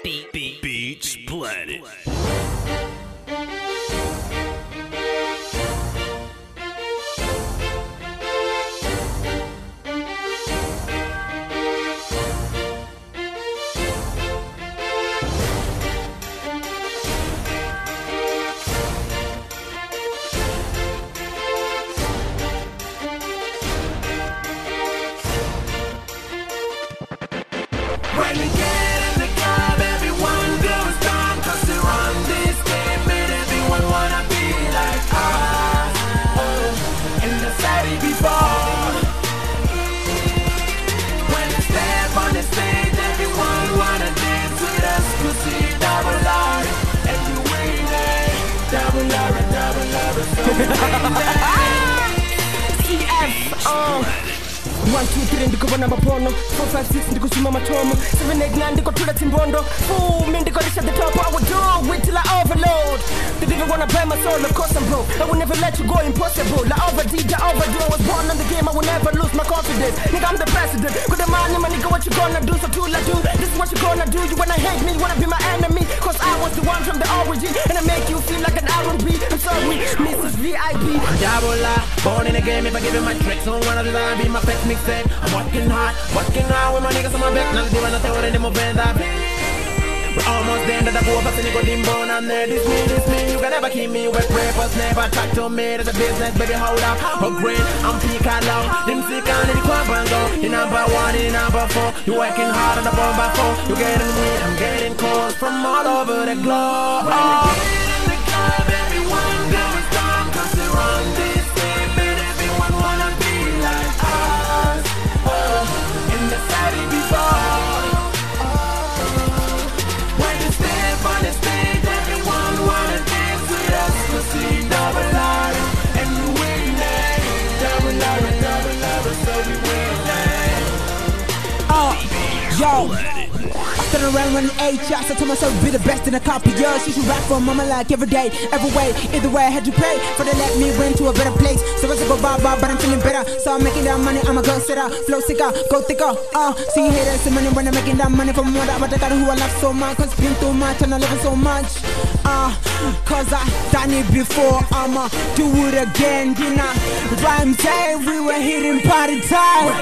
Beats Planet. When we get in the club, everyone goes down, 'cause we run this game and everyone wanna be like us. And I said it before. When we step on the stage, everyone wanna dance with us, 'cause we double R and you win it. Double R and double R, so we win it. 1, 2, 3 ndiko bona mapono 4, 5, 6 ndiko suma matomo 7, 8, 9 ndiko tula timbondo 4, me ndiko reach at the top. I will do it till I overload. They didn't wanna buy my soul, of course I'm broke. I will never let you go, impossible. I overdid, I overdo. I was born on the game, I will never lose my confidence. Nigga, I'm the president. Good the money, my nigga, what you gonna do? So tool I do. This is what you gonna do. You wanna hate me, you wanna be my enemy. 'Cause I was the one from the origin, and I make you feel like an R&B. I'm sorry, Mrs. VIP. Double R, born in the game. If I give you my tricks, on one of the line, be my pet mix. I'm working hard with my niggas on my back. Now they wanna tell what they more Venda. We're almost there, that I go up and go dimbo and there. This me, you can never keep me with rappers, never talk to me. There's a business, baby, hold up. Oh, green, I'm peak low. Them sick on the club and go. You number 1, you number 4. You working hard on the bomb by 4. You getting weed, I'm getting calls from all over the globe. When we get in the club, everyone goes down, 'cause we run this game and everyone wanna be like us. In the city before. When you step on the stage, everyone wanna dance with us, 'cause we double R and we win it. Double R and double R, so we win it. Yo. Turn around running 8 shots. I told myself be the best in a couple years. You should rap for mama like every day, every way. Either way, I had to pay for they let me win to a better place. So as I go bye, but I'm feeling better. So I'm making that money, I'ma go sit out, flow sicker, go thicker. See haters, see money when I'm making that money from what but I got who I love so much. 'Cause been too much and I love it so much. 'Cause I done it before, I'ma do it again. You know, Ramzeey, we were hitting party time.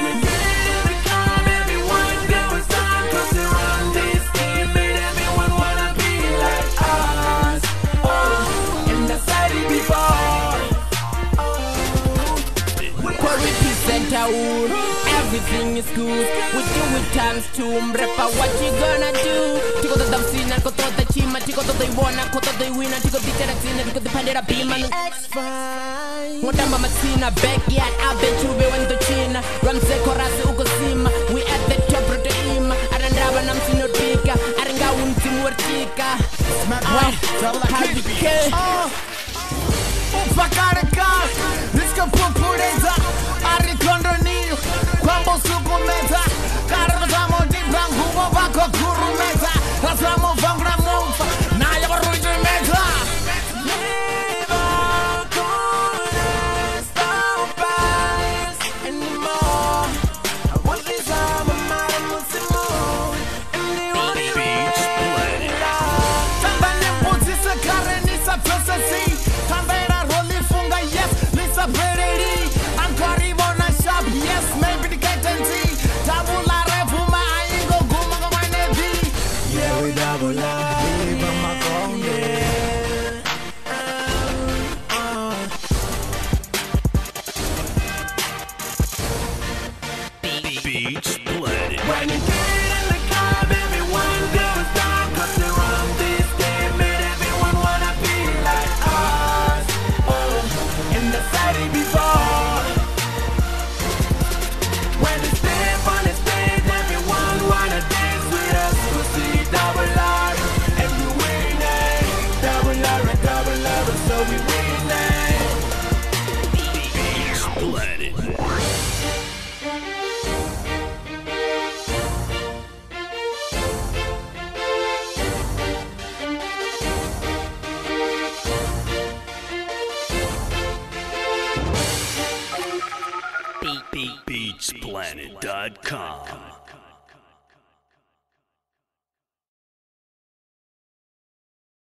Everything is good. We do it times 2. Mrepa, what you gonna do? Tiko to damsina, tiko to the chima, tiko to the wanna, tiko to the winner, tiko to the tina, tiko to pandera beam and X-Fine. Mutamba Matsina, backyard, I've been to be when to China. Ramzeey Korasi Ukosima. We at the top of the ima. Arandaba Namsino Tika. Aringa Unti Murtika. Hurrican. Upakareka, disco pupureza, arikondoni, kwambo sukumeza, karabazamo dibrangu wabako kurumeza, rasamo vangra mufa, na yabaruji meza. Never gonna stop us anymore. I want this I'm a man, Beats Planet. Tambane mutisa karenisa processi. Tambera rolling funga, yes, Lisa Brady. Ankari bona shop, yes, maybe the catency. Tabula refuma, I ain't go guma go my nevi. Yeah, we double up.